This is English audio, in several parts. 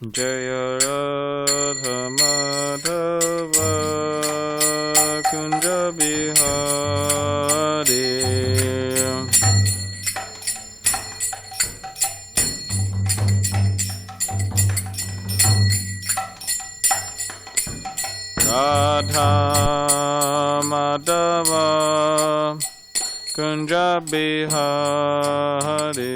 Jaya Radha Madhava Kunja Bihari Radha Madhava Kunja Bihari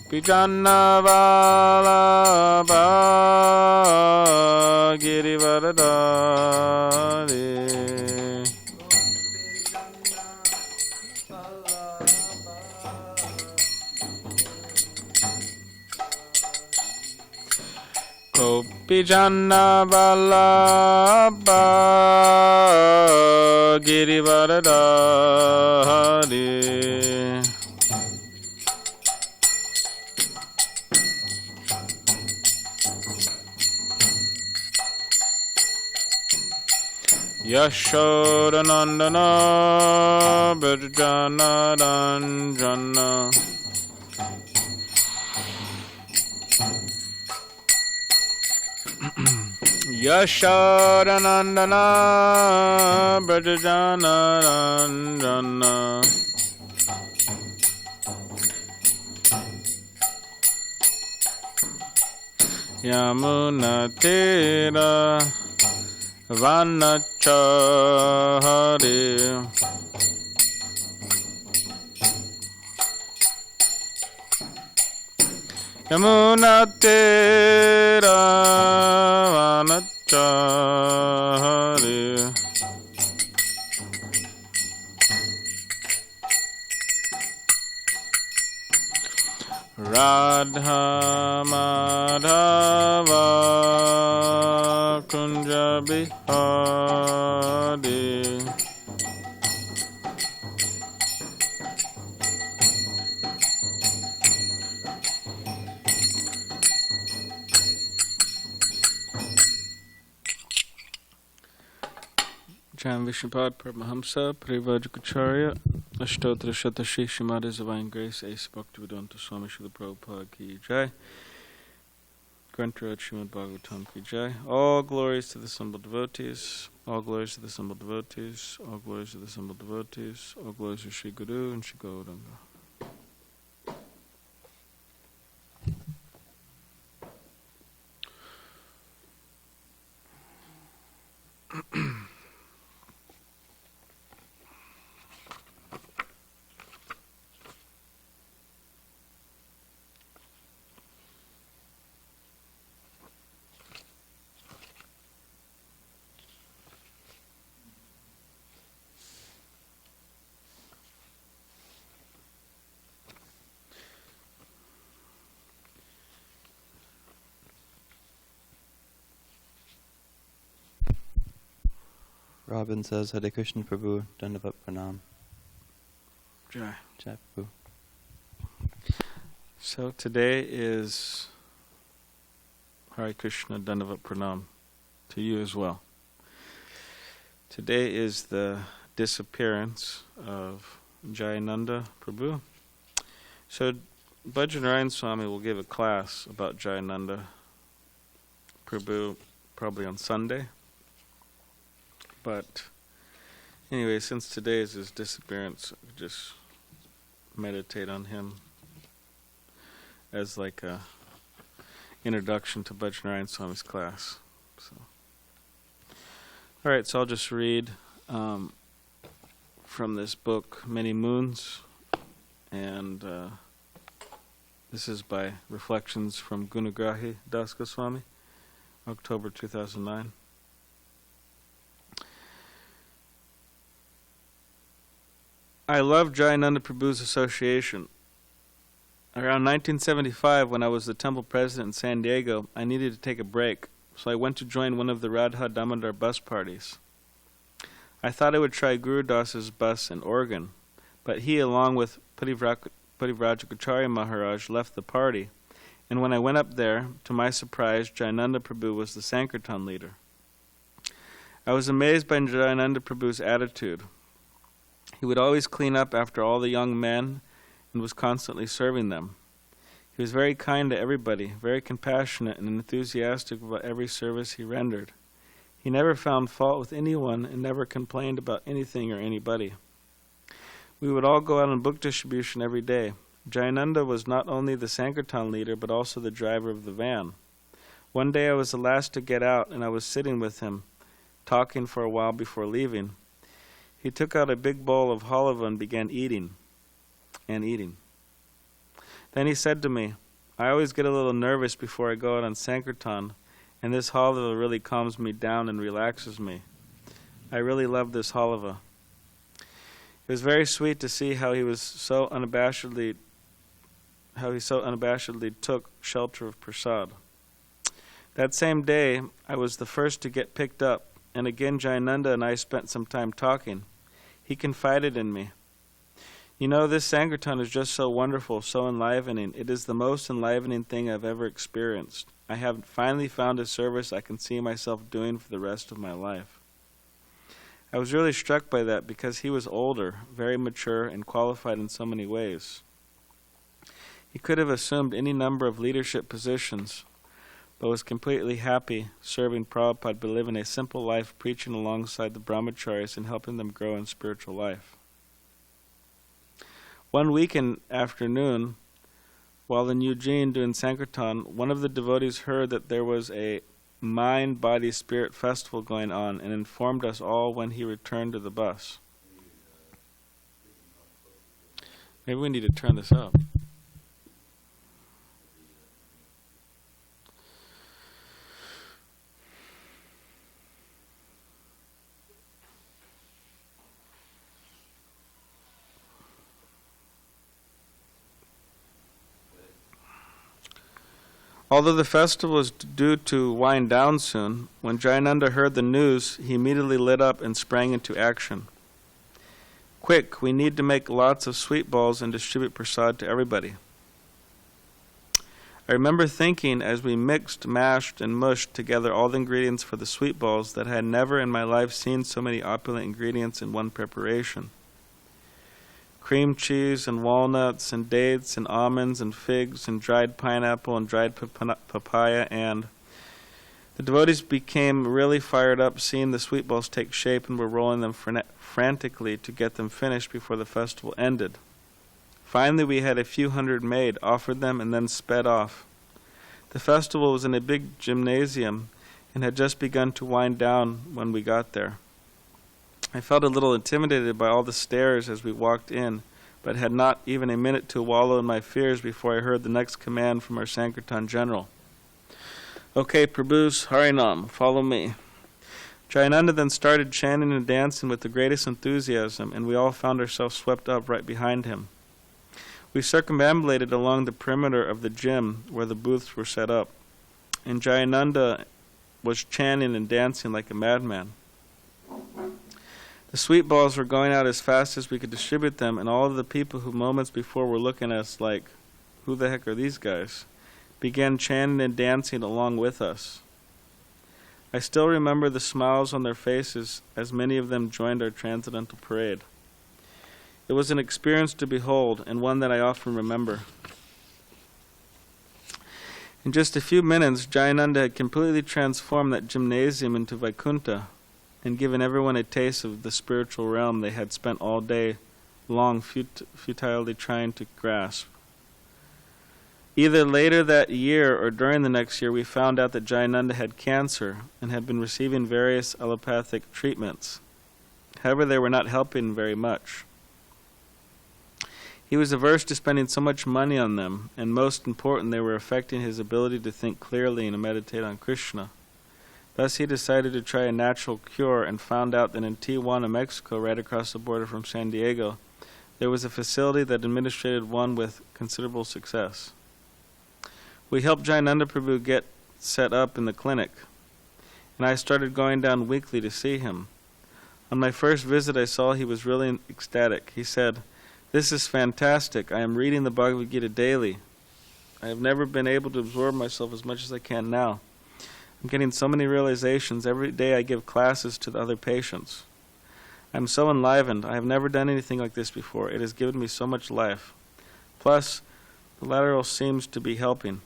Vijana Vallabha Girivaradari Gopijana Vallabha Girivaradari Yashodanandana Brajana Ranjana Yashodanandana Brajana Ranjana Yamuna Tira Vanachari Yamuna Tira Vanachari Radha Madhava Kunja Bihari Jam Vishnupad Paramahamsa Parivajrakacharya Ashtotra Shatashi Shrimad Divine Grace Ace Bhaktivedanta Swami Srila Prabhupada Ki Jai Grantaraj Srimad Bhagavatam Ki Jai. All glories to the assembled devotees, all glories to the assembled devotees, all glories to the assembled devotees, all glories to Sri Guru and Sri Gauranga. Robin says, Hare Krishna Prabhu, Dandavat Pranam. Jai. Jai Prabhu. So today is Hare Krishna Dandavat Pranam to you as well. Today is the disappearance of SriJayanandaPrabhu. So Bhajanarayan Swami will give a class about SriJayanandaPrabhu probably on Sunday. But anyway, since today is his disappearance, just meditate on him as like a introduction to Bhajanarayan Swami's class. So, all right, so I'll just read from this book, Many Moons, and this is by Reflections from Gunagrahi Das Goswami, October 2009. I love Jayananda Prabhu's association. Around 1975, when I was the temple president in SanDiego, I needed to take a break, so I went to join one of the Radha Damodar bus parties. I thought I would try Guru Das's bus in Oregon, but he, along with Parivrajacharya Maharaj, left the party, and when I went up there, to my surprise, Jayananda Prabhu was the Sankirtan leader. I was amazed by SriJayanandaPrabhu's attitude. He would always clean up after all the young men and was constantly serving them. He was very kind to everybody, very compassionate and enthusiastic about every service he rendered. He never found fault with anyone and never complained about anything or anybody. We would all go out on book distribution every day. Jayananda was not only the Sankirtan leader but also the driver of the van. One day I was the last to get out and I was sitting with him, talking for a while before leaving. He took out a big bowl of halva and began eating. Then he said to me, "I always get a little nervous before I go out on Sankirtan, and this halva really calms me down and relaxes me. I really love this halva." It was very sweet to see how he so unabashedly took shelter of prasad. That same day, I was the first to get picked up, and again Jayananda and I spent some time talking. He confided in me. "You know, this Sankirtan is just so wonderful, so enlivening. It is the most enlivening thing I've ever experienced. I have finally found a service I can see myself doing for the rest of my life." I was really struck by that because he was older, very mature, and qualified in so many ways. He could have assumed any number of leadership positions, but was completely happy serving Prabhupada by living a simple life, preaching alongside the brahmacharis and helping them grow in spiritual life. One weekend afternoon, while in Eugene doing Sankirtan, one of the devotees heard that there was a mind, body, spirit festival going on and informed us all when he returned to the bus. Maybe we need to turn this up. Although the festival was due to wind down soon, when Jayananda heard the news, he immediately lit up and sprang into action. "Quick, we need to make lots of sweet balls and distribute prasad to everybody." I remember thinking as we mixed, mashed, and mushed together all the ingredients for the sweet balls that I had never in my life seen so many opulent ingredients in one preparation. Cream cheese and walnuts and dates and almonds and figs and dried pineapple and dried papaya, and the devotees became really fired up seeing the sweet balls take shape and were rolling them frantically to get them finished before the festival ended. Finally we had a few hundred made, offered them, and then sped off. The festival was in a big gymnasium and had just begun to wind down when we got there. I felt a little intimidated by all the stares as we walked in, but had not even a minute to wallow in my fears before I heard the next command from our Sankirtan general. "Okay, Prabhus, Harinam, follow me." Jayananda then started chanting and dancing with the greatest enthusiasm, and we all found ourselves swept up right behind him. We circumambulated along the perimeter of the gym where the booths were set up, and Jayananda was chanting and dancing like a madman. The sweet balls were going out as fast as we could distribute them, and all of the people who moments before were looking at us like, "Who the heck are these guys?" began chanting and dancing along with us. I still remember the smiles on their faces as many of them joined our transcendental parade. It was an experience to behold, and one that I often remember. In just a few minutes, Jayananda had completely transformed that gymnasium into Vaikuntha, and given everyone a taste of the spiritual realm they had spent all day long futilely trying to grasp. Either later that year or during the next year, we found out that Jayananda had cancer and had been receiving various allopathic treatments. However, they were not helping very much. He was averse to spending so much money on them, and most important, they were affecting his ability to think clearly and to meditate on Krishna. Thus he decided to try a natural cure and found out that in Tijuana, Mexico, right across the border from SanDiego, there was a facility that administered one with considerable success. We helped SriJayanandaPrabhu get set up in the clinic, and I started going down weekly to see him. On my first visit I saw he was really ecstatic. He said, "This is fantastic. I am reading the Bhagavad Gita daily. I have never been able to absorb myself as much as I can now. I'm getting so many realizations. Every day I give classes to the other patients. I'm so enlivened. I have never done anything like this before. It has given me so much life. Plus, the lateral seems to be helping.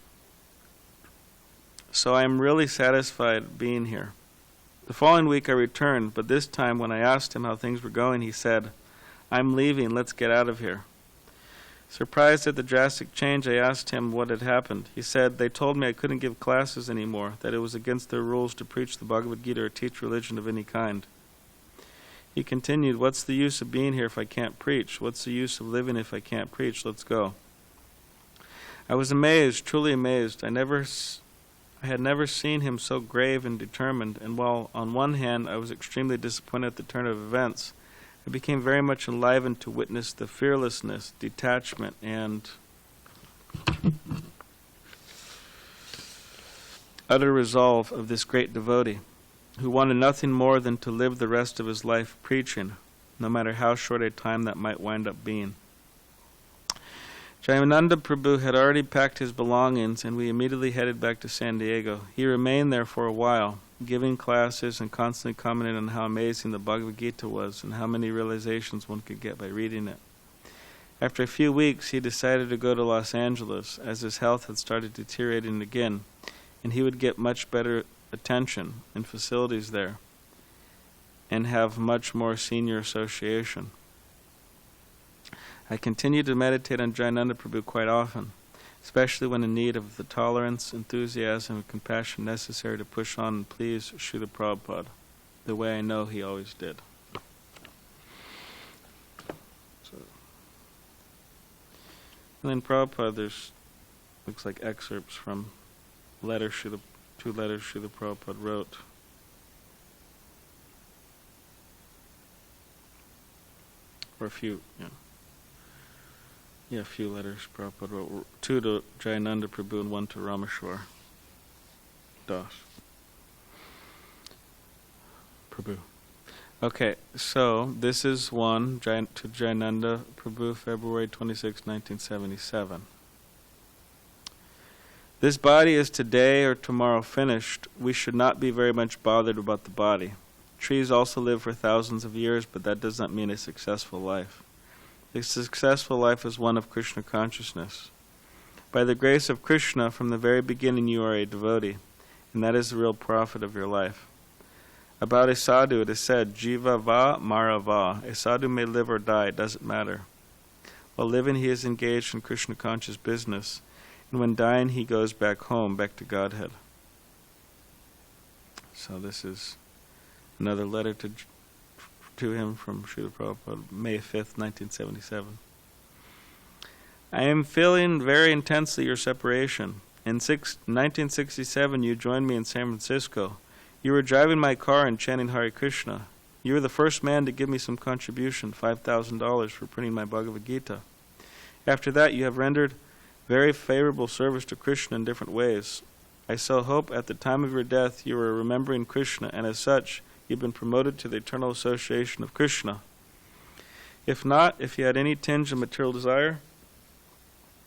So I am really satisfied being here. The following week I returned, but this time when I asked him how things were going, he said, "I'm leaving, let's get out of here." Surprised at the drastic change, I asked him what had happened. He said, "They told me I couldn't give classes anymore, that it was against their rules to preach the Bhagavad Gita or teach religion of any kind." He continued, "What's the use of being here if I can't preach? What's the use of living if I can't preach? Let's go." I was amazed, truly amazed. I had never seen him so grave and determined, and while on one hand I was extremely disappointed at the turn of events, I became very much enlivened to witness the fearlessness, detachment, and utter resolve of this great devotee, who wanted nothing more than to live the rest of his life preaching, no matter how short a time that might wind up being. SriJayanandaPrabhu had already packed his belongings, and we immediately headed back to SanDiego. He remained there for a while, giving classes and constantly commenting on how amazing the Bhagavad Gita was and how many realizations one could get by reading it. After a few weeks, he decided to go to Los Angeles, as his health had started deteriorating again, and he would get much better attention and facilities there, and have much more senior association. I continued to meditate on SriJayanandaPrabhu quite often, especially when in need of the tolerance, enthusiasm, and compassion necessary to push on and please Srila Prabhupada, the way I know he always did. And then Prabhupada, looks like excerpts from two letters Srila Prabhupada wrote. Or a few, a few letters Prabhupada wrote. 2 to SriJayanandaPrabhu and 1 to Rameshwar Das Prabhu. Okay, so this is one to SriJayanandaPrabhu, February 26, 1977. This body is today or tomorrow finished. We should not be very much bothered about the body. Trees also live for thousands of years, but that does not mean a successful life. A successful life is one of Krishna consciousness. By the grace of Krishna, from the very beginning you are a devotee, and that is the real profit of your life. About a sadhu it is said, Jiva va, Mara va. A sadhu may live or die, it doesn't matter. While living he is engaged in Krishna conscious business, and when dying he goes back home, back to Godhead. So this is another letter to him from Srila Prabhupada, May 5th, 1977. I am feeling very intensely your separation. In 1967 you joined me in San Francisco. You were driving my car and chanting Hare Krishna. You were the first man to give me some contribution, $5,000 for printing my Bhagavad Gita. After that you have rendered very favorable service to Krishna in different ways. I so hope at the time of your death you are remembering Krishna, and as such you've been promoted to the eternal association of Krishna. If not, if you had any tinge of material desire,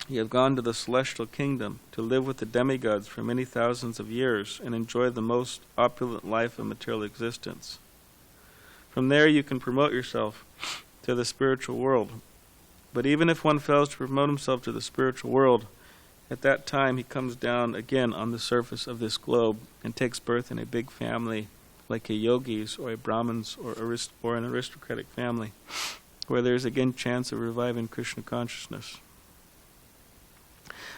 you have gone to the celestial kingdom to live with the demigods for many thousands of years and enjoy the most opulent life of material existence. From there you can promote yourself to the spiritual world. But even if one fails to promote himself to the spiritual world, at that time he comes down again on the surface of this globe and takes birth in a big family like a yogi's or a Brahmin's or an aristocratic family, where there is again chance of reviving Krishna consciousness.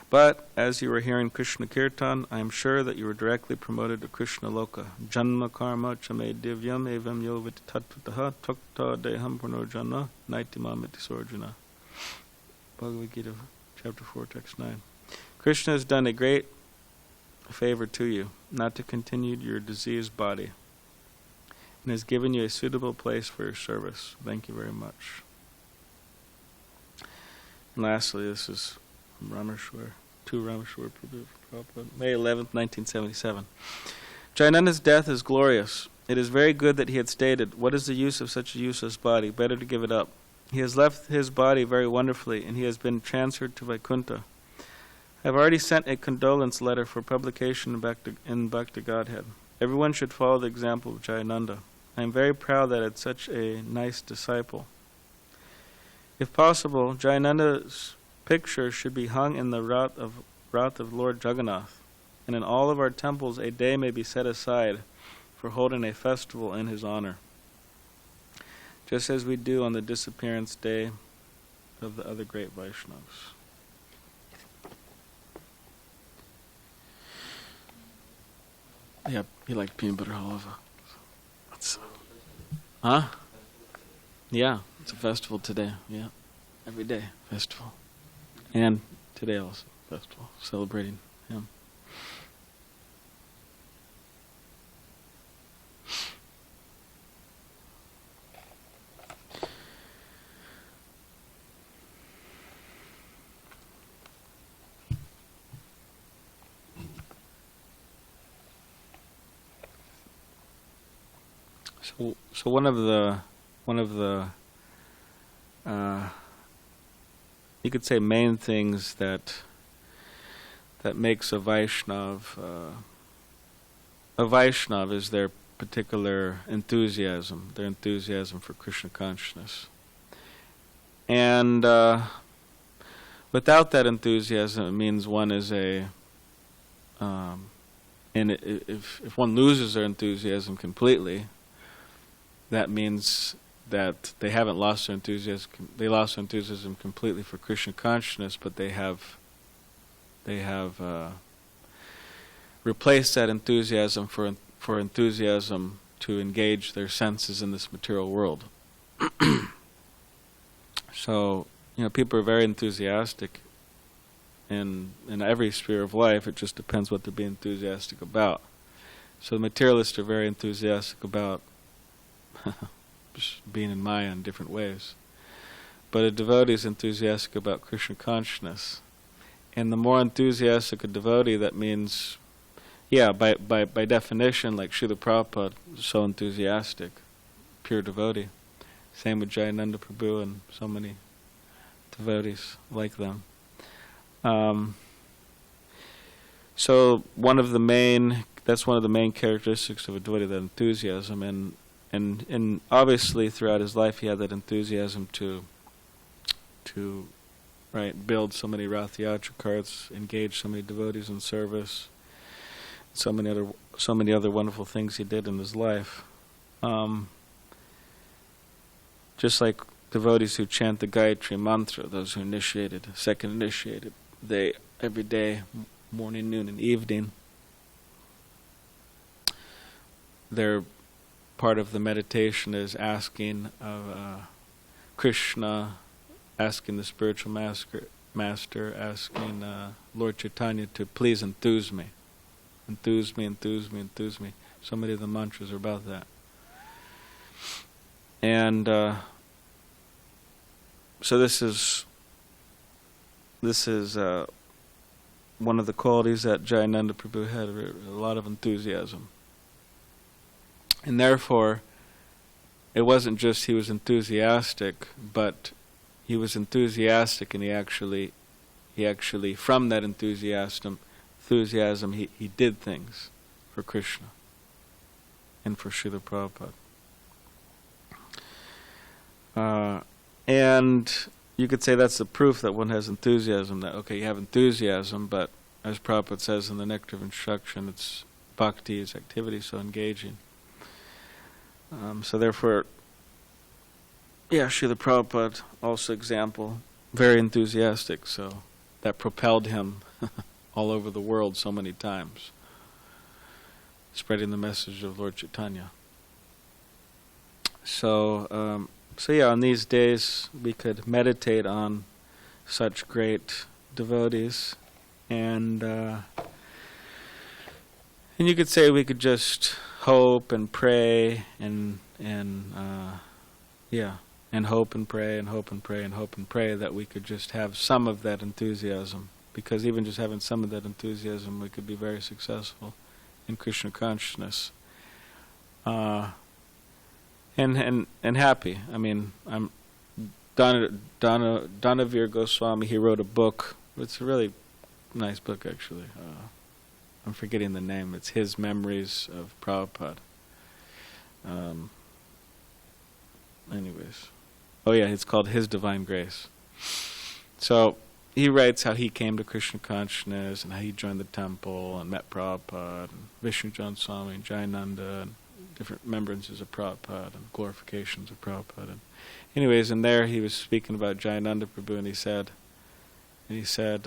But, as you are hearing Krishna Kirtan, I am sure that you were directly promoted to Krishna Loka. Janma karma chame divyam evam yo viti tattvatāha tukta deham purnojana naitimam iti sorjana. Bhagavad Gita, chapter 4, text 9. Krishna has done a great favor to you, not to continue your diseased body, and has given you a suitable place for your service. Thank you very much. And lastly, this is Rameshwar, to Rameshwar Prabhupada, May 11th, 1977. Jayananda's death is glorious. It is very good that he had stated, what is the use of such a useless body? Better to give it up. He has left his body very wonderfully, and he has been transferred to Vaikuntha. I've already sent a condolence letter for publication in Bhakti Godhead. Everyone should follow the example of Jayananda. I am very proud that it's such a nice disciple. If possible, Jayananda's picture should be hung in the Rath of Lord Jagannath, and in all of our temples a day may be set aside for holding a festival in his honor, just as we do on the Disappearance Day of the other great Vaishnavas. Yeah, he liked peanut butter halava. Huh? Yeah, it's a festival today. Yeah, every day festival, and today also festival celebrating him. So one of the you could say main things that makes a Vaishnav is their particular enthusiasm, their enthusiasm for Krishna consciousness. And without that enthusiasm, it means one is and if one loses their enthusiasm completely, that means that they haven't lost their enthusiasm. They lost their enthusiasm completely for Krishna consciousness, but they have replaced that enthusiasm for enthusiasm to engage their senses in this material world. So, people are very enthusiastic in every sphere of life. It just depends what they're being enthusiastic about. So the materialists are very enthusiastic about just being in Maya in different ways. But a devotee is enthusiastic about Krishna consciousness. And the more enthusiastic a devotee, that means, by definition, like Srila Prabhupada is so enthusiastic, pure devotee. Same with Jayanandaprabhu and so many devotees like them. So that's one of the main characteristics of a devotee, that enthusiasm, and obviously throughout his life he had that enthusiasm to build so many Rath Yatra carts, engage so many devotees in service, so many other wonderful things he did in his life. Just like devotees who chant the Gayatri mantra, those who second initiated, they every day, morning, noon, and evening, their part of the meditation is asking of Krishna, asking the spiritual master, asking Lord Chaitanya to please enthuse me. Enthuse me, enthuse me, enthuse me. So many of the mantras are about that. And so this is one of the qualities that Jayanandaprabhu had, a lot of enthusiasm. And therefore, it wasn't just he was enthusiastic, but he was enthusiastic, and he actually from that enthusiasm, he did things for Krishna and for Srila Prabhupada. And you could say that's the proof that one has enthusiasm, that, you have enthusiasm, but as Prabhupada says in the Nectar of Instruction, it's bhakti, is activity, so engaging. So therefore, Srila Prabhupada, also example, very enthusiastic, so that propelled him all over the world so many times, spreading the message of Lord Chaitanya. So on these days we could meditate on such great devotees, and you could say we could just hope and pray and hope and pray and hope and pray and hope and pray that we could just have some of that enthusiasm, because even just having some of that enthusiasm, we could be very successful in Krishna consciousness, and happy. I mean, Danavir Goswami, he wrote a book. It's a really nice book, actually. I'm forgetting the name. It's His Memories of Prabhupada. Anyways. Oh yeah, it's called His Divine Grace. So he writes how he came to Krishna consciousness and how he joined the temple and met Prabhupada and Vishnu Jan Swami and Jayananda and different remembrances of Prabhupada and glorifications of Prabhupada. And anyways, and there he was speaking about Jayanandaprabhu, and he said,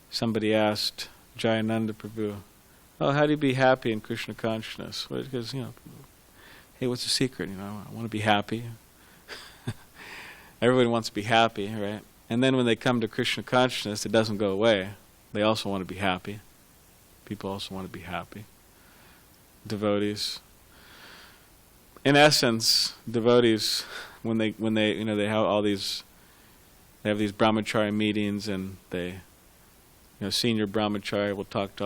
somebody asked Jayanandaprabhu, "Oh, how do you be happy in Krishna consciousness?" Well, because, hey, what's the secret? I want to be happy. Everybody wants to be happy, right? And then when they come to Krishna consciousness, it doesn't go away. They also want to be happy. People also want to be happy. Devotees. In essence, devotees, when they they have all these, they have these brahmachari meetings, and they, senior brahmachari will talk to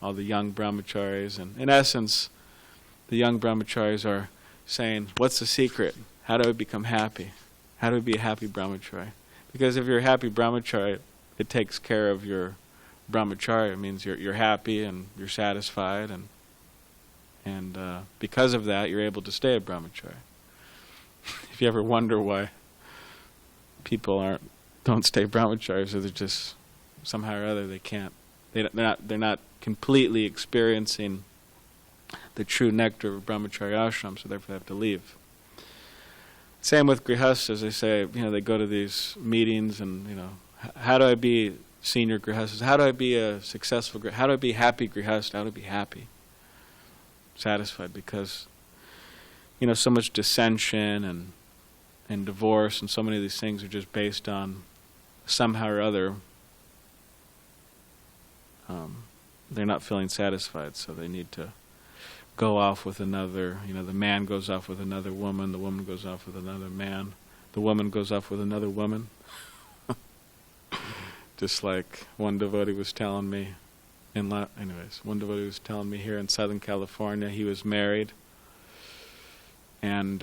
all the young brahmacharis, and in essence, the young brahmacharis are saying, "What's the secret? How do I become happy? How do I be a happy brahmachari?" Because if you're a happy brahmachari, it takes care of your brahmacharya. It means you're happy and you're satisfied, and because of that, you're able to stay a brahmachari. If you ever wonder why people don't stay brahmacharis, or they're just somehow or other they can't, they're not completely experiencing the true nectar of brahmacharya ashram, so therefore they have to leave. Same with grihastas. They say, they go to these meetings and, how do I be senior grihastas? How do I be a successful grihasta? How do I be happy grihasta? How do I be happy? Satisfied, because, so much dissension and divorce and so many of these things are just based on somehow or other they're not feeling satisfied, so they need to go off with another, the man goes off with another woman, the woman goes off with another man, the woman goes off with another woman. Just like one devotee was telling me, one devotee was telling me here in Southern California, he was married, and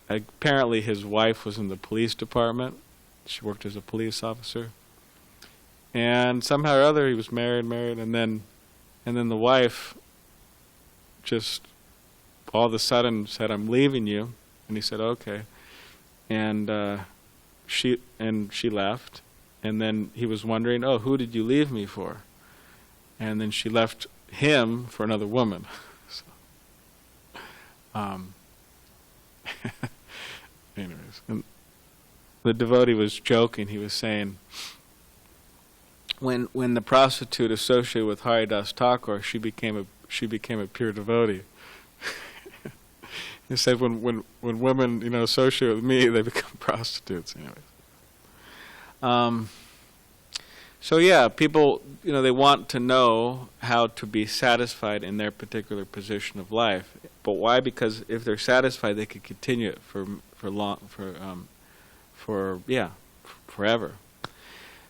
apparently his wife was in the police department. She worked as a police officer, and somehow or other he was married, and then the wife just all of a sudden said, "I'm leaving you," and he said, "Okay," and she left, and then he was wondering, "Oh, who did you leave me for?" And then she left him for another woman. So, anyways, and the devotee was joking. He was saying, when the prostitute associated with Haridas Thakur, she became a pure devotee. He said, when women associate with me, they become prostitutes. Anyways, so yeah, people they want to know how to be satisfied in their particular position of life. But why? Because if they're satisfied, they could continue it forever.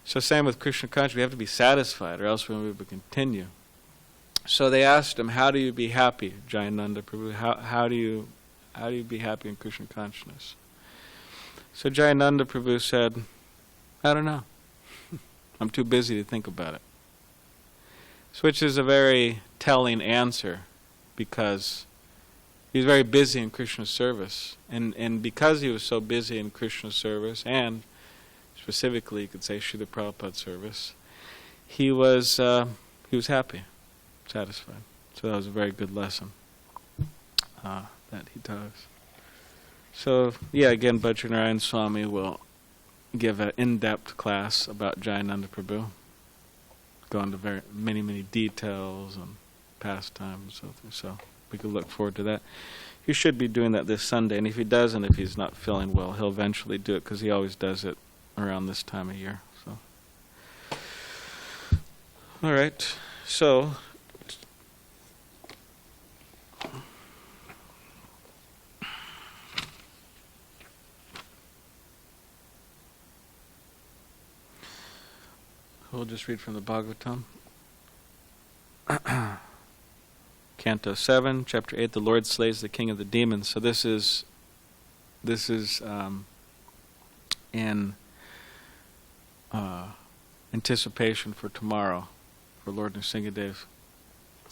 So same with Krishna consciousness, we have to be satisfied, or else we won't be able to continue. So they asked him, "How do you be happy, Jayanandaprabhu? How do you be happy in Krishna consciousness?" So Jayanandaprabhu said, "I don't know. I'm too busy to think about it." So which is a very telling answer, because he was very busy in Krishna's service, and because he was so busy in Krishna's service, and specifically you could say Srila Prabhupada's service, he was happy, satisfied. So that was a very good lesson that he taught us. So yeah, again, Bajranarayan Swami will give an in-depth class about Jayanandaprabhu, go into very many details and pastimes. So we could look forward to that. He should be doing that this Sunday, and if he doesn't, if he's not feeling well, he'll eventually do it, because he always does it around this time of year. So, all right. So, we'll just read from the Bhagavatam. Canto 7, Chapter 8, the Lord slays the king of the demons. So this is in anticipation for tomorrow, for Lord Nrsingadev's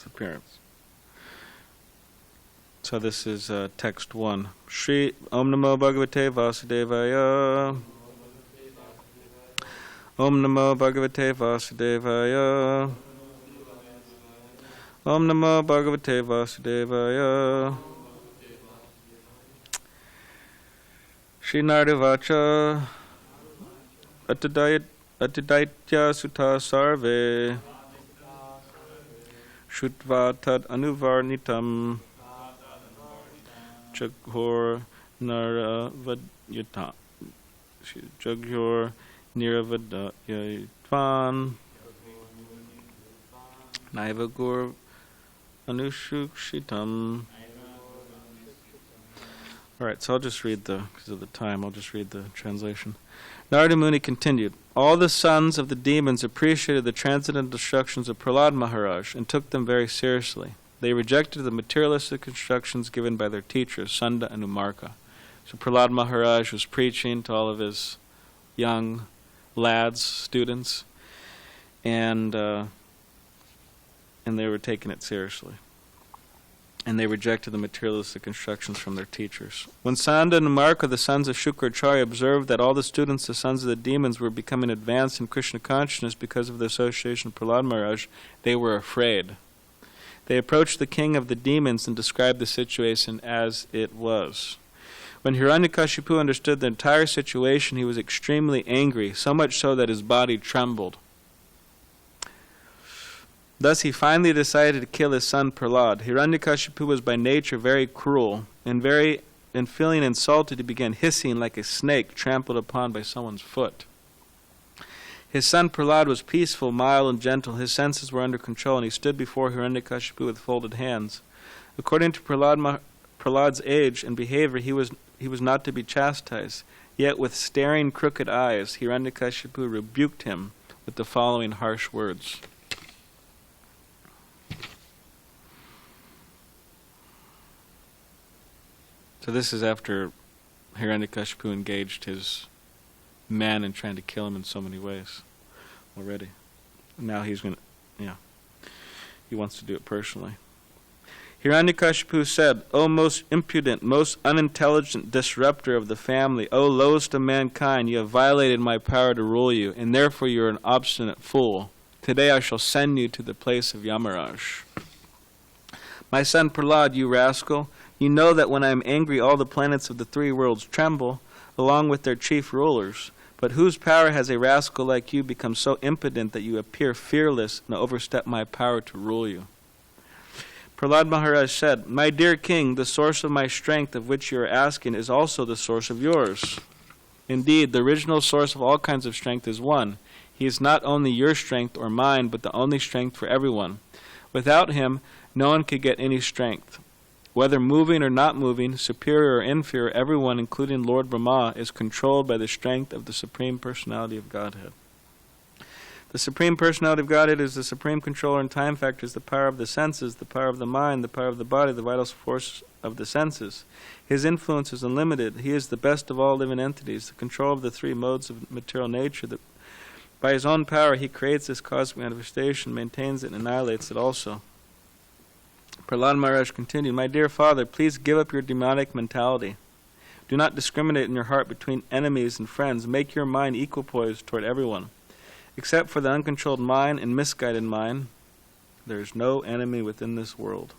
appearance. So this is text 1. Shri Om Namo Bhagavate Vasudevaya. Om Namo Bhagavate Vasudevaya. Om Namo Bhagavate Vasudevaya. Shri Nardivacha Atidaitya Sutta Sarve Shutva Tad Anuvarnitam Jaghor Naravadyatam Jaghor Niravadayatvan Naivagur Anushukshitam. Alright, so I'll just read because of the time, I'll just read the translation. Narada Muni continued, all the sons of the demons appreciated the transcendental instructions of Prahlad Maharaj and took them very seriously. They rejected the materialistic instructions given by their teachers, Sunda and Umarka. So Prahlad Maharaj was preaching to all of his young lads, students, and they were taking it seriously. And they rejected the materialistic instructions from their teachers. When Sanda and Umarka, the sons of Shukracharya, observed that all the students, the sons of the demons, were becoming advanced in Krishna consciousness because of the association of Prahlad Maharaj, they were afraid. They approached the king of the demons and described the situation as it was. When Hiranyakashipu understood the entire situation, he was extremely angry, so much so that his body trembled. Thus he finally decided to kill his son Prahlad. Hiranyakashipu was by nature very cruel, and feeling insulted, he began hissing like a snake trampled upon by someone's foot. His son Prahlad was peaceful, mild, and gentle. His senses were under control, and he stood before Hiranyakashipu with folded hands. According to Prahlad's age and behavior, he was not to be chastised. Yet with staring crooked eyes, Hiranyakashipu rebuked him with the following harsh words. So this is after Hiranyakashipu engaged his men in trying to kill him in so many ways already. Now he's going to, he wants to do it personally. Hiranyakashipu said, O most impudent, most unintelligent disruptor of the family, O lowest of mankind, you have violated my power to rule you, and therefore you are an obstinate fool. Today I shall send you to the place of Yamaraj. My son Prahlad, you rascal, you know that when I am angry all the planets of the three worlds tremble, along with their chief rulers. But whose power has a rascal like you become so impotent that you appear fearless and overstep my power to rule you? Prahlad Maharaj said, My dear king, the source of my strength of which you are asking is also the source of yours. Indeed, the original source of all kinds of strength is one. He is not only your strength or mine, but the only strength for everyone. Without him, no one could get any strength. Whether moving or not moving, superior or inferior, everyone, including Lord Brahma, is controlled by the strength of the Supreme Personality of Godhead. The Supreme Personality of Godhead is the supreme controller and time factor, is the power of the senses, the power of the mind, the power of the body, the vital force of the senses. His influence is unlimited. He is the best of all living entities, the control of the three modes of material nature. By his own power, he creates this cosmic manifestation, maintains it, and annihilates it also. Prahlad Maharaj continued, My dear father, please give up your demonic mentality. Do not discriminate in your heart between enemies and friends. Make your mind equipoised toward everyone. Except for the uncontrolled mind and misguided mind, there is no enemy within this world.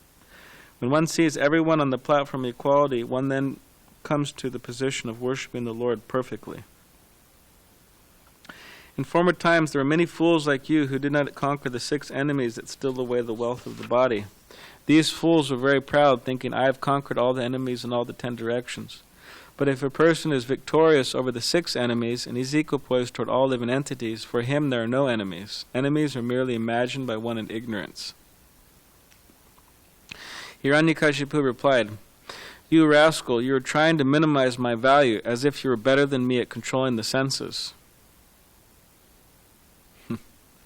When one sees everyone on the platform of equality, one then comes to the position of worshipping the Lord perfectly. In former times there were many fools like you who did not conquer the 6 enemies that steal away the wealth of the body. These fools were very proud, thinking, I have conquered all the enemies in all the 10 directions. But if a person is victorious over the 6 enemies and is equipoised toward all living entities, for him there are no enemies. Enemies are merely imagined by one in ignorance. Hiranyakashipu replied, You rascal, you are trying to minimize my value as if you were better than me at controlling the senses.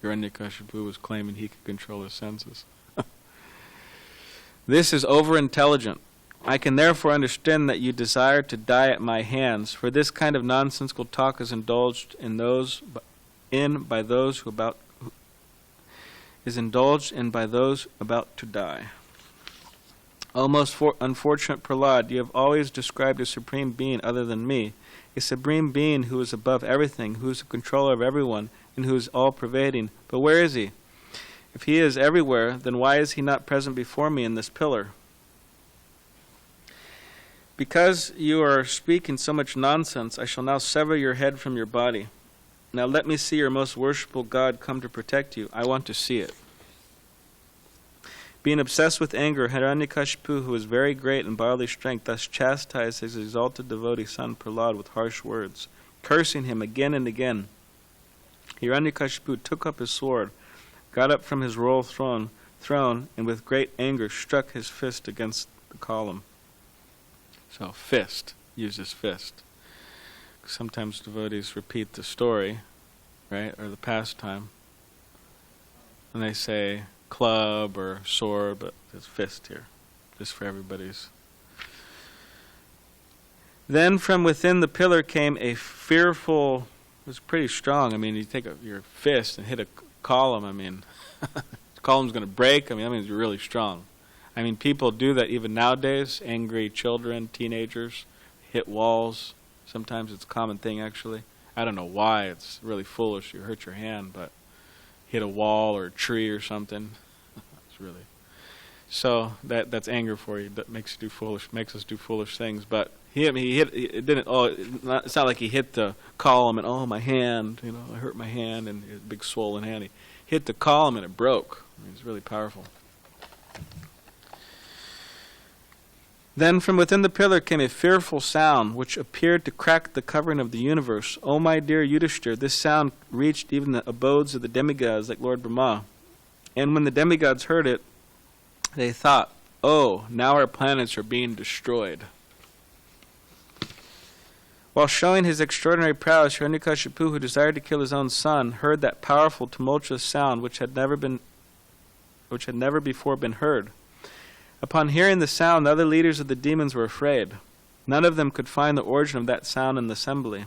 Hiranyakashipu was claiming he could control his senses. This is over-intelligent. I can therefore understand that you desire to die at my hands, for this kind of nonsensical talk is indulged in those in by those is indulged in by those about to die. O most unfortunate Prahlad, you have always described a supreme being other than me, a supreme being who is above everything, who is the controller of everyone, and who is all-pervading. But where is he? If he is everywhere, then why is he not present before me in this pillar? Because you are speaking so much nonsense, I shall now sever your head from your body. Now let me see your most worshipful God come to protect you. I want to see it. Being obsessed with anger, Hiranyakashipu, who was very great in bodily strength, thus chastised his exalted devotee son Prahlad with harsh words, cursing him again and again. Hiranyakashipu took up his sword, got up from his royal throne, and with great anger struck his fist against the column. So fist, uses fist. Sometimes devotees repeat the story, right, or the pastime, and they say club or sword, but it's fist here, just for everybody's. Then from within the pillar came a fearful, it was pretty strong. I mean, you take your fist and hit a column, I mean, the column's going to break. I mean, that means you're really strong. I mean, people do that even nowadays. Angry children, teenagers, hit walls. Sometimes it's a common thing, actually. I don't know why. It's really foolish. You hurt your hand, but hit a wall or a tree or something. It's really... So that's anger for you. That makes us do foolish things. But he hit. It didn't. It's not like he hit the column and my hand. I hurt my hand and a big swollen hand. He hit the column and it broke. I mean, it's really powerful. Then from within the pillar came a fearful sound, which appeared to crack the covering of the universe. O my dear Yudhishthira, this sound reached even the abodes of the demigods like Lord Brahma. And when the demigods heard it, they thought, now our planets are being destroyed. While showing his extraordinary prowess, Hiranyakashipu, who desired to kill his own son, heard that powerful, tumultuous sound which had never before been heard. Upon hearing the sound, the other leaders of the demons were afraid. None of them could find the origin of that sound in the assembly.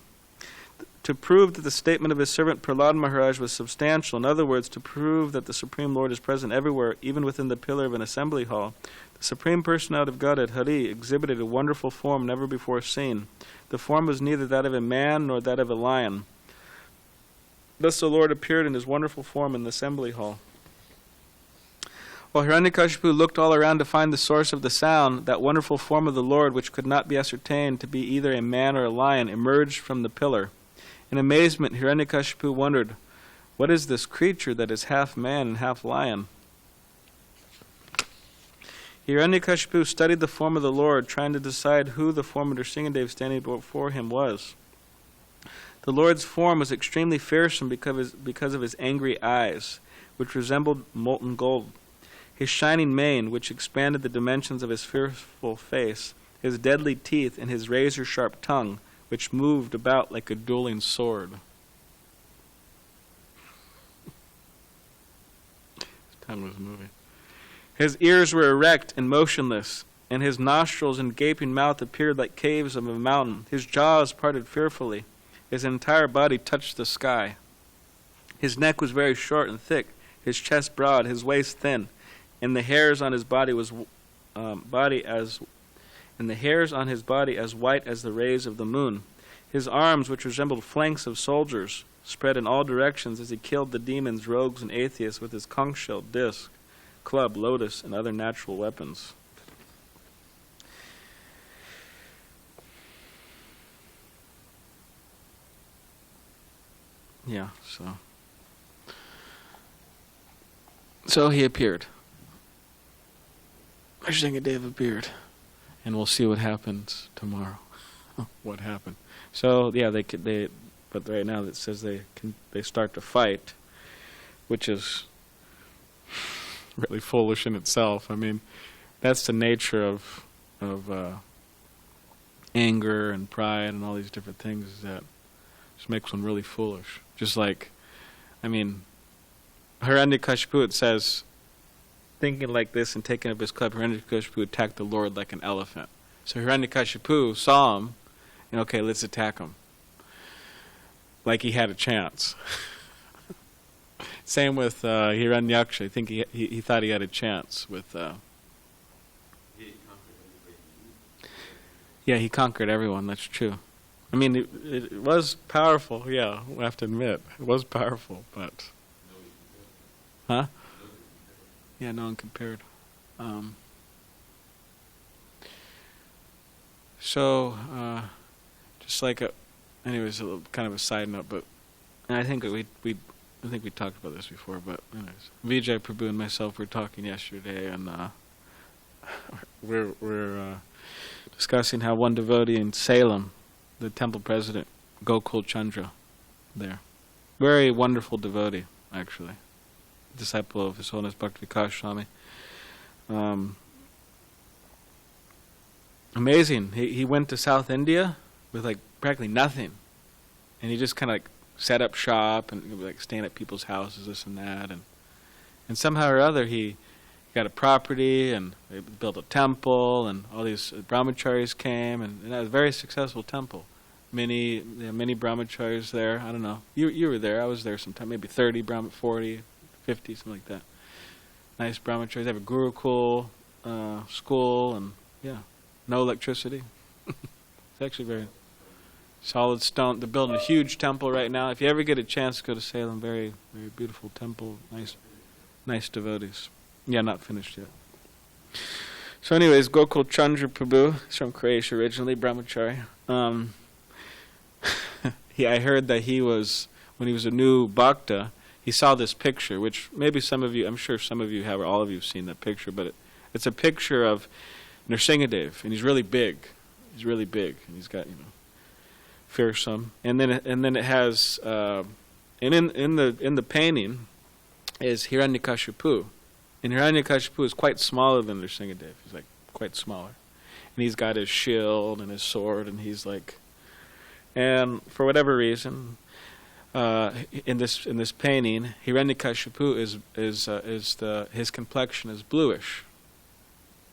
To prove that the statement of his servant Prahlad Maharaj was substantial, in other words, to prove that the Supreme Lord is present everywhere, even within the pillar of an assembly hall, the Supreme Personality of Godhead, Hari, exhibited a wonderful form never before seen. The form was neither that of a man nor that of a lion. Thus the Lord appeared in his wonderful form in the assembly hall. While Hiranyakashipu looked all around to find the source of the sound, that wonderful form of the Lord, which could not be ascertained to be either a man or a lion, emerged from the pillar. In amazement, Hiranyakashipu wondered, what is this creature that is half man and half lion? Hiranyakashipu studied the form of the Lord, trying to decide who the form of Nrsingadev standing before him was. The Lord's form was extremely fearsome because of his angry eyes, which resembled molten gold. His shining mane, which expanded the dimensions of his fearful face, his deadly teeth, and his razor-sharp tongue, which moved about like a dueling sword. His tongue was moving. His ears were erect and motionless, and his nostrils and gaping mouth appeared like caves of a mountain. His jaws parted fearfully. His entire body touched the sky. His neck was very short and thick, his chest broad, his waist thin, and the hairs on his body as white as the rays of the moon. His arms, which resembled flanks of soldiers, spread in all directions as he killed the demons, rogues, and atheists with his conch shell, disc, club, lotus, and other natural weapons. Yeah, so he appeared. Nrsingadev appeared, and we'll see what happens tomorrow. What happened? So yeah, but right now it says they start to fight, which is really foolish in itself. I mean, that's the nature of anger and pride and all these different things, is that just makes one really foolish. Just like, I mean, Hiranyakashipu, it says, thinking like this and taking up his club, Hiranyakashipu attacked the Lord like an elephant. So Hiranyakashipu saw him, and okay, let's attack him. Like he had a chance. Same with Hiranyaksha. I think he thought he had a chance with. Yeah, he conquered everyone. That's true. I mean, it was powerful. Yeah, we have to admit it was powerful, but. Huh? Yeah, no one compared. Just like anyways, a little, kind of a side note, but I think we talked about this before. But anyways, Vijay Prabhu and myself were talking yesterday, and we're discussing how one devotee in Salem, the temple president, Gokul Chandra, there, very wonderful devotee, actually, disciple of His Holiness Bhakti Vikas Swami. Amazing. He went to South India with like practically nothing, and he just kind of like set up shop and like staying at people's houses, this and that, and somehow or other he got a property and they built a temple, and all these brahmacharis came, and that was a very successful temple. Many brahmacharis there. I don't know. You were there. I was there sometime. Maybe 30 40, 50, something like that. Nice brahmacharis. They have a gurukul school, and yeah, no electricity. It's actually very solid stone. They're building a huge temple right now. If you ever get a chance to go to Salem, very, very beautiful temple. Nice devotees. Yeah, not finished yet. So anyways, Gokul Chandra Prabhu, he's from Croatia originally, brahmachari. I heard that when he was a new bhakta, he saw this picture, which maybe some of you, I'm sure some of you have, or all of you have seen that picture, but it's a picture of Nrsingadev, and he's really big. He's really big, and he's got, fearsome. And then it has, and in the painting is Hiranyakashipu. And Hiranyakashipu is quite smaller than Nrsingadev. He's like quite smaller. And he's got his shield and his sword, and he's like, and for whatever reason, in this painting, Hiranyakashipu his complexion is bluish.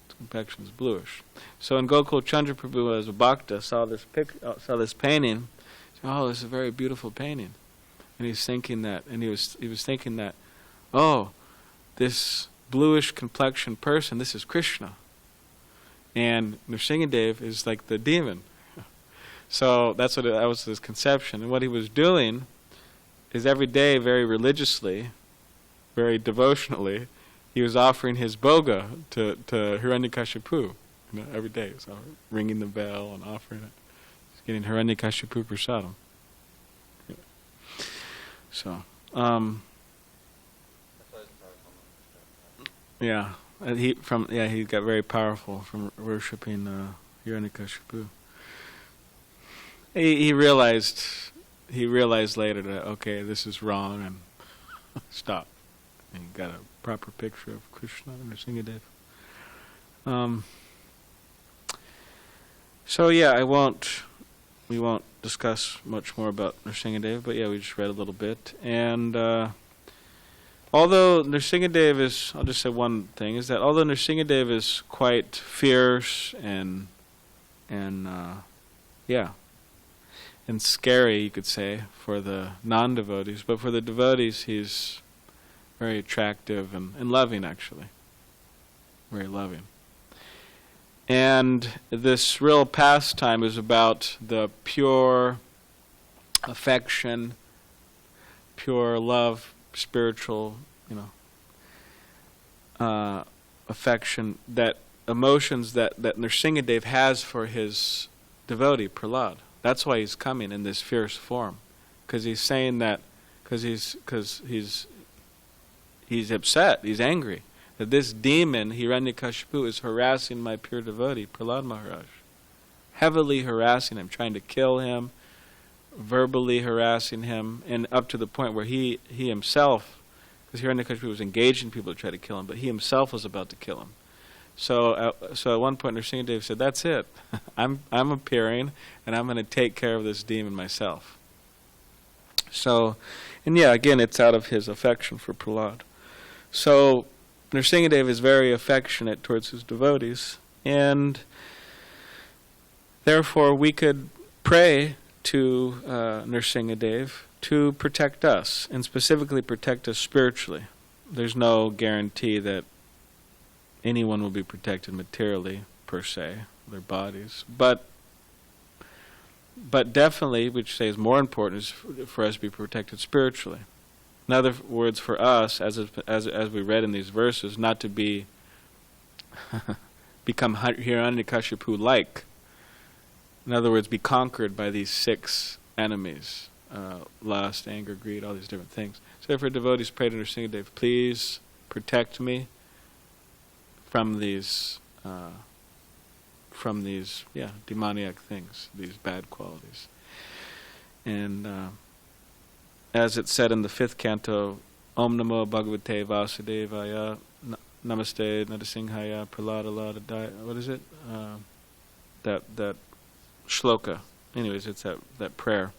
His complexion is bluish. So when Gokul Chandra Prabhu as a bhakta saw this painting, he said, "Oh, this is a very beautiful painting." And he's thinking that, and he was thinking that, oh, this bluish complexion person, this is Krishna. And Nrsingadev is like the demon. So that was his conception. And what he was doing is every day, very religiously, very devotionally, he was offering his bhoga to Hiranyakashipu. Every day. So ringing the bell and offering it. He's getting Hiranyakashipu prasadam. Yeah. So, yeah, he got very powerful from worshiping Hiranyakashipu. He realized later that, okay, this is wrong, and stop. And he got a proper picture of Krishna and Nrsingadev. So yeah, we won't discuss much more about Nrsingadev, but yeah, we just read a little bit. And although Nrsingadev is, I'll just say one thing, is that although Nrsingadev is quite fierce and scary, you could say, for the non-devotees, but for the devotees he's very attractive and loving, actually. Very loving. And this real pastime is about the pure affection, pure love, spiritual, affection, that emotions that Nrsingadev has for his devotee, Prahlad. That's why he's coming in this fierce form, because he's saying that, because he's upset, he's angry, that this demon, Hiranyakashipu, is harassing my pure devotee, Prahlad Maharaj. Heavily harassing him, trying to kill him, verbally harassing him, and up to the point where he himself, because Hiranyakashipu was engaging people to try to kill him, but he himself was about to kill him. So at one point Nrsingadev said, "That's it. I'm appearing, and I'm going to take care of this demon myself." So, and yeah, again, it's out of his affection for Prahlad. So Nrsingadev is very affectionate towards his devotees, and therefore we could pray to Nrsingadev to protect us, and specifically protect us spiritually. There's no guarantee that anyone will be protected materially, per se, their bodies. But definitely, which say is more important, is for us to be protected spiritually. In other words, for us, as we read in these verses, not to be become Hiranyakashipu-like. In other words, be conquered by these 6 enemies: lust, anger, greed, all these different things. So therefore, devotees pray to Nrsingadev, please protect me from these demoniac things, these bad qualities. And as it said in the 5th canto, Om Namo Bhagavate Vasudevaya, Namaste Narasimhaya, Prahlada Daya, what is it? That shloka. Anyways, it's that prayer.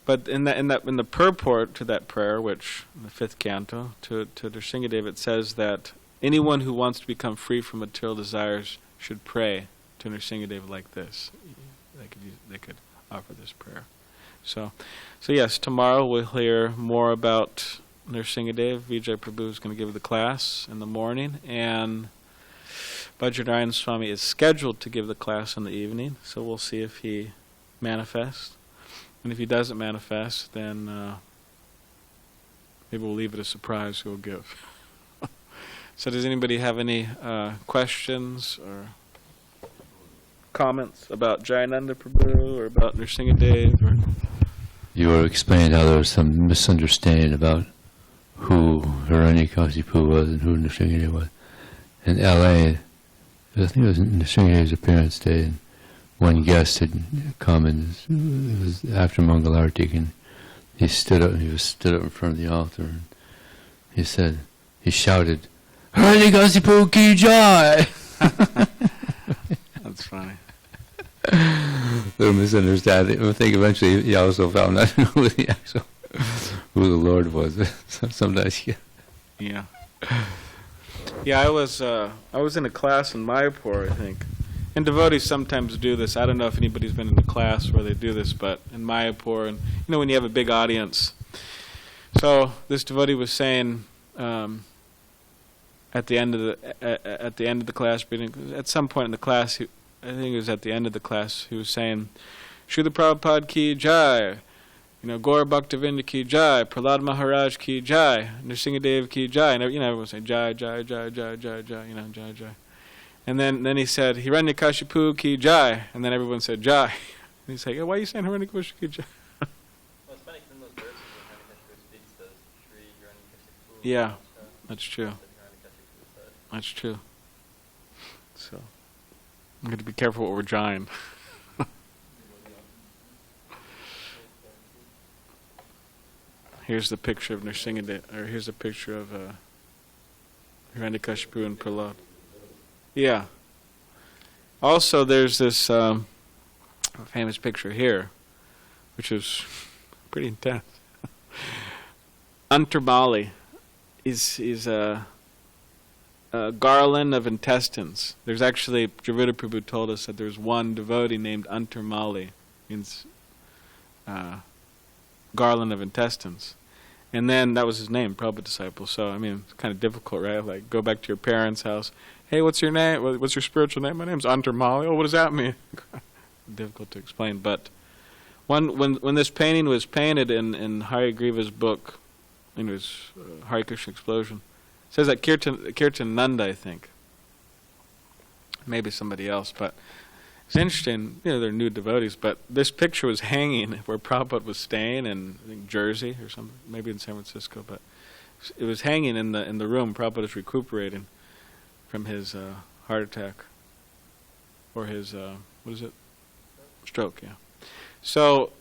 But in the purport to that prayer, which in the 5th canto to Nrsingadev, it says that anyone who wants to become free from material desires should pray to Nrsingadev like this. They could offer this prayer. So yes, tomorrow we'll hear more about Nrsingadev. Vijay Prabhu is going to give the class in the morning, and Bajranarayan Swami is scheduled to give the class in the evening. So we'll see if he manifests. And if he doesn't manifest, then maybe we'll leave it a surprise who will give. So does anybody have any questions or comments about Jayanandaprabhu or about Nrsingadev? Or you were explaining how there was some misunderstanding about who Hiranyakashipu was and who Nrsingadev was. In L.A., I think it was Nrsingadev's appearance day, and one guest had come, and it was after Mangalartik, and he stood up in front of the altar, and he shouted, Hiranyakashipu ki jai! That's funny. Little misunderstanding. I think eventually he also found out who the Lord was. Sometimes, Yeah. Yeah, I was in a class in Mayapur, I think. And devotees sometimes do this. I don't know if anybody's been in a class where they do this, but in Mayapur, and when you have a big audience. So this devotee was saying at the end of the class, at some point in the class, I think it was at the end of the class, he was saying, Srila Prabhupada ki jai, Gaura Bhaktavinda ki jai, Prahlad Maharaj ki jai, Nrsingadev ki jai, and everyone would say jai, jai, jai, jai, jai, jai, jai, jai. And then he said, Hiranyakashipu ki jai, and then everyone said jai. And he's like, why are you saying Hiranyakashipu ki jai? Well, it's funny because in those verses when Hiranyakashipu speaks to Sri Hiranyakashipu. Yeah, that's true. That's true. So, I'm going to be careful what we're jaiing. Here's the picture of Nrsingadev, or here's a picture of Hiranyakashipu and Prahlad. Yeah. Also, there's this famous picture here, which is pretty intense. Antarmali is a garland of intestines. There's actually, Dravida Prabhu told us that there's one devotee named Antarmali, means garland of intestines. And then that was his name, Prabhupada disciple. So, it's kind of difficult, right? Like, go back to your parents' house. Hey, what's your name? What's your spiritual name? My name's Antarmali. Oh, what does that mean? Difficult to explain. But when this painting was painted in Harigriva's book, it was Hare Krishna Explosion, it says that Kirtan Nanda, I think. Maybe somebody else, but it's interesting, they're new devotees, but this picture was hanging where Prabhupada was staying in, I think, Jersey or something, maybe in San Francisco, but it was hanging in the room. Prabhupada is recuperating from his heart attack, or his, stroke, yeah. So,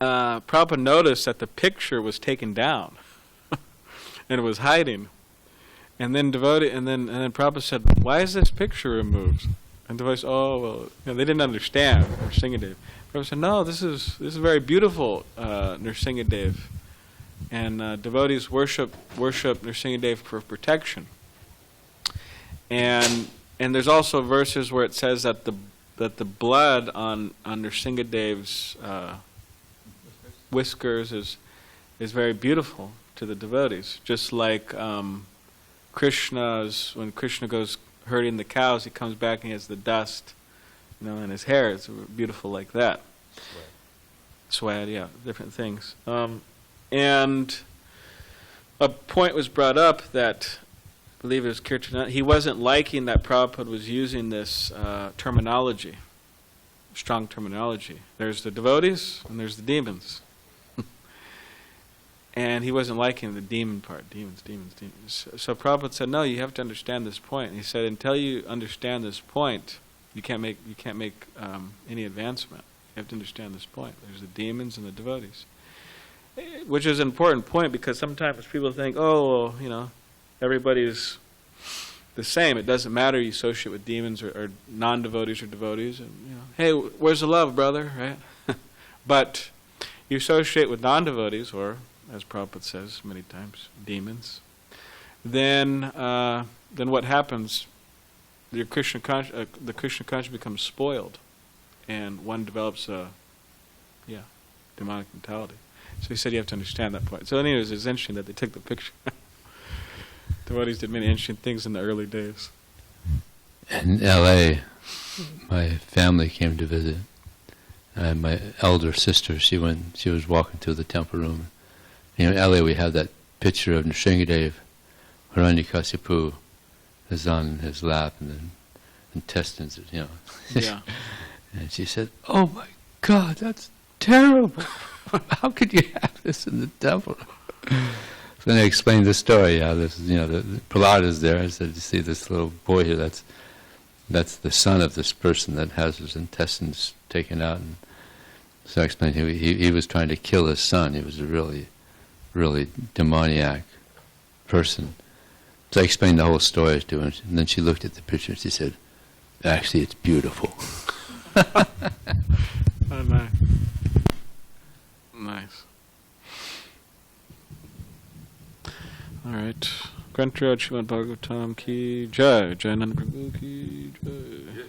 Prabhupada noticed that the picture was taken down, and it was hiding. And then Prabhupada said, why is this picture removed? And the voice, they didn't understand Nrsingadev. Prabhupada said, no, this is very beautiful, Nrsingadev. And devotees worship Nrsingadev for protection. And And there's also verses where it says that the blood on Nrsingadev's whiskers is very beautiful to the devotees. Just like when Krishna goes herding the cows, he comes back and he has the dust, in his hair. It's beautiful like that. Sweat, yeah, different things. And a point was brought up that, I believe it was Kirtan, he wasn't liking that Prabhupada was using this terminology, strong terminology. There's the devotees and there's the demons. And he wasn't liking the demon part, demons. So Prabhupada said, no, you have to understand this point. And he said, until you understand this point, you can't make any advancement. You have to understand this point. There's the demons and the devotees. Which is an important point, because sometimes people think, everybody's the same. It doesn't matter you associate with demons or non-devotees or devotees. And, hey, where's the love, brother? Right? But you associate with non-devotees, or, as Prabhupada says many times, demons, then what happens? The Krishna consciousness becomes spoiled, and one develops a demonic mentality. So he said you have to understand that point. So anyways, it's interesting that they took the picture. Devotees did many interesting things in the early days. In L.A., my family came to visit. And my elder sister, she was walking through the temple room. In L.A. we have that picture of Nrsingadev, Hiranyakasipu is on his lap, and the intestines, Yeah. And she said, "Oh my God, that's terrible! How could you have this in the temple?" So then I explained the story. How this, the Prahlad is there. I said, "You see this little boy here? That's the son of this person that has his intestines taken out." And so I explained he was trying to kill his son. He was a really, really demoniac person. So I explained the whole story to her, and then she looked at the picture and she said, "Actually, it's beautiful." Oh, nice. Nice. All right. Grantraj Srimad Bhagavatam ki jai. Jayanandaprabhu ki jai.